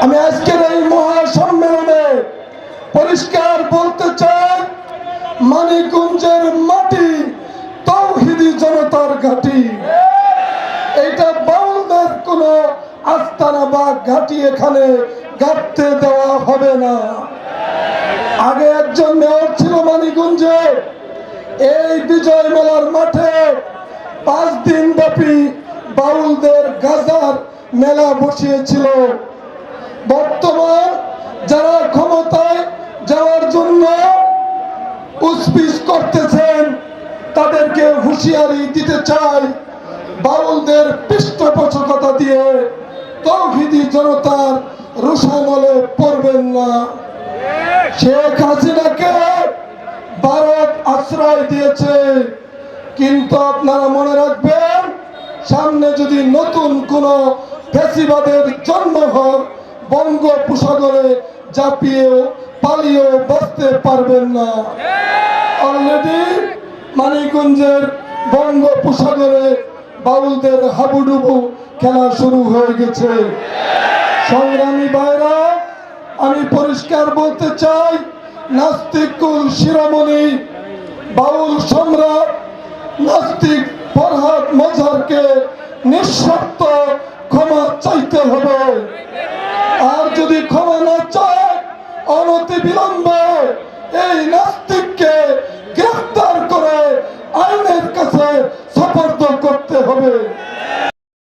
আমি আজকের এই মহাসম্মেলনে পরিষ্কার বলতে চাই, মানিকগঞ্জের মাটি তৌহিদি জনতার ঘাঁটি। এইটা বাউলদের কোনো আস্তানা বা ঘাঁটি এখানে গাঁথতে দেওয়া হবে না। আগে একজন মেয়র ছিল মানিকগঞ্জে, এই বিজয় মেলার মাঠে 5 দিন ব্যাপী বাউলদের গাজার মেলা বসিয়েছিল। বর্তমান যারা ক্ষমতায় যাওয়ার জন্য উসপিস করতেছেন তাদেরকে হুঁশিয়ারি দিতে চাই, বাউলদের পৃষ্ঠপোষকতা দিয়ে তৌহিদি জনতার রোষানলে পড়বেন না। শেখ হাসিনাকে ভারত আশ্রয় দিয়েছে, কিন্তু আপনারা মনে রাখবেন, সামনে যদি নতুন কোন ফ্যাসিবাদের জন্ম হয়, বঙ্গোপসাগরে ঝাঁপিয়েও পালিয়েও বাঁচতে পারবেন না। অলরেডি মানিকগঞ্জের বঙ্গোপসাগরে বাউলদের হাবুডুবু খেলা শুরু হয়ে গেছে। সংগ্রামী ভাইরা, আমি পরিষ্কার বলতে চাই, নাস্তিক কুল শিরোমণি বাউল সম্রাট নাস্তিক ফরহাদ মজহারকে নিঃশর্ত ক্ষমা চাইতে হবে। আর যদি ক্ষমা না চায়, অনতি বিলম্বে এই নাস্তিককে গ্রেফতার করে আইনের কাছে সোপর্দ করতে হবে।